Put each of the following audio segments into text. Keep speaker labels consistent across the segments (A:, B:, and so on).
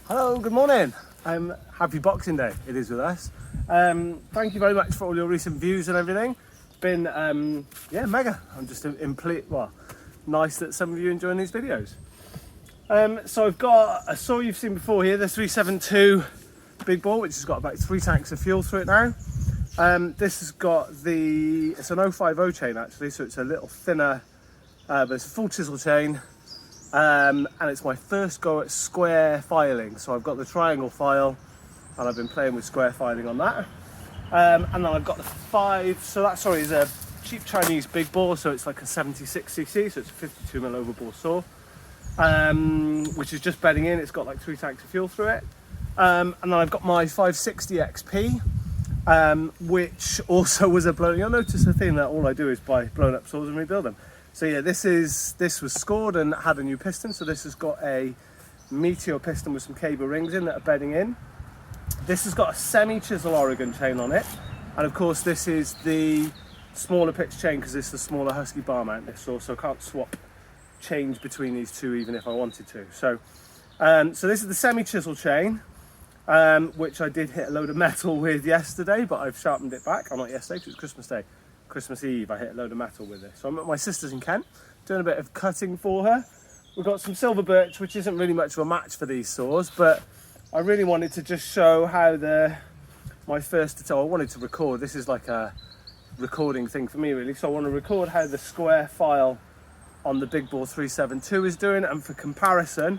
A: Hello, good morning. Happy Boxing Day, it is with us. Thank you very much for all your recent views and everything. It's been, mega. I'm just nice that some of you enjoying these videos. So I've got a saw you've seen before here, the 372 big bore, which has got about 3 tanks of fuel through it now. This has got it's an 050 chain actually, so it's a little thinner, but it's a full chisel chain. And it's my first go at square filing. So I've got the triangle file and I've been playing with square filing on that. And then I've got the 5, so that is a cheap Chinese big bore, so it's like a 76cc, so it's a 52mm overbore saw, which is just bedding in. It's got like 3 tanks of fuel through it. And then I've got my 560 XP, which also was a blown. You'll notice the thing that all I do is buy blown up saws and rebuild them. So yeah, this was scored and had a new piston. So this has got a Meteor piston with some cable rings in that are bedding in. This has got a semi-chisel Oregon chain on it. And of course this is the smaller pitch chain because it's the smaller Husky bar mount this saw, so I can't swap change between these two even if I wanted to. So this is the semi-chisel chain, which I did hit a load of metal with yesterday, but I've sharpened it back. Not yesterday, because it was Christmas Day. Christmas Eve, I hit a load of metal with this. So I'm at my sister's in Kent, doing a bit of cutting for her. We've got some silver birch, which isn't really much of a match for these saws, but I really wanted to just show how I wanted to record. This is like a recording thing for me, really. So I want to record how the square file on the big bore 372 is doing, and for comparison,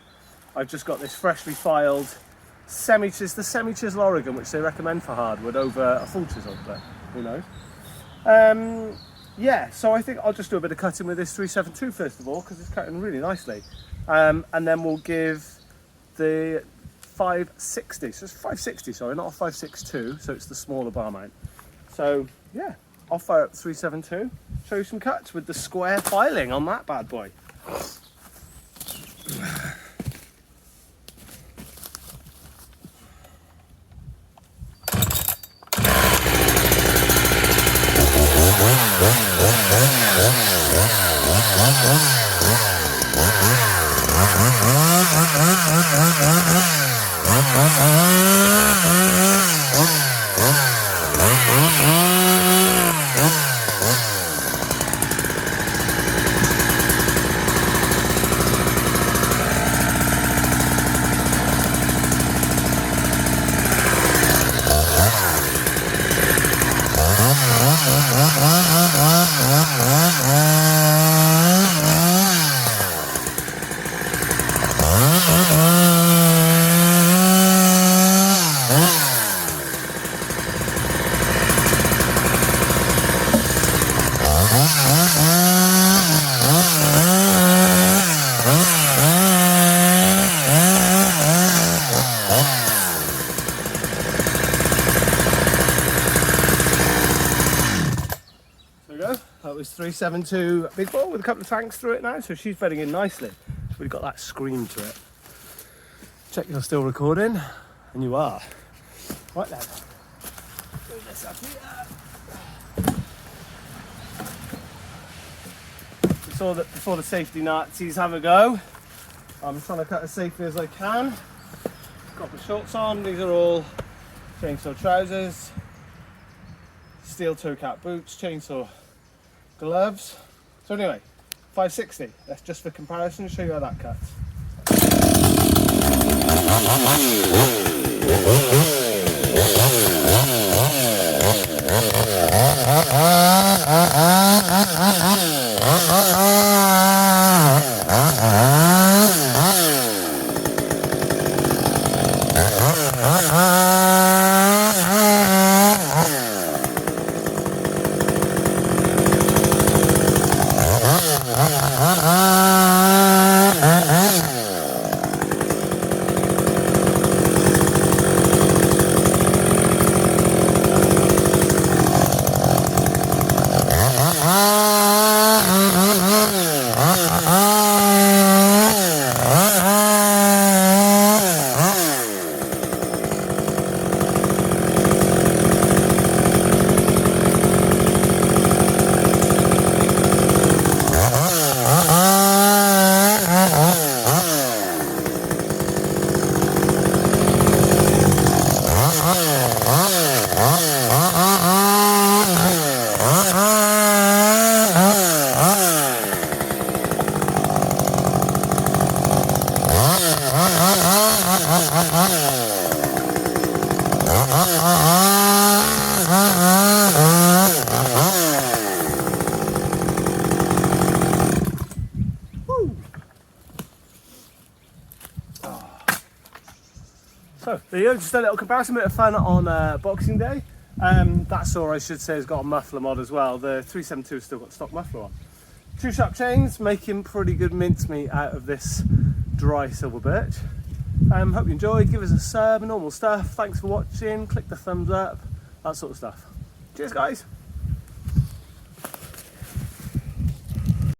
A: I've just got this freshly filed the semi-chisel Oregon, which they recommend for hardwood over a full chisel, but who knows. So I think I'll just do a bit of cutting with this 372 first of all, because it's cutting really nicely, and then we'll give the 560, so it's 560, sorry, not a 562, so it's the smaller bar mount. So yeah, I'll fire up 372, show you some cuts with the square filing on that bad boy. That was 372 big bore with a couple of tanks through it now, so she's bedding in nicely. We've got that scream to it. Check you're still recording, and you are. Right then, move this up here. Before the safety Nazis have a go, I'm trying to cut as safely as I can. Got my shorts on, these are all chainsaw trousers, steel toe cap boots, chainsaw gloves. So anyway, 560, that's just for comparison, to show you how that cuts. So there you go, just a little comparison, bit of fun on Boxing Day. That saw, I should say, has got a muffler mod as well. The 372 has still got stock muffler on. 2 sharp chains, making pretty good mincemeat out of this dry silver birch. Hope you enjoyed. Give us a sub, normal stuff. Thanks for watching. Click the thumbs up, that sort of stuff. Cheers, guys.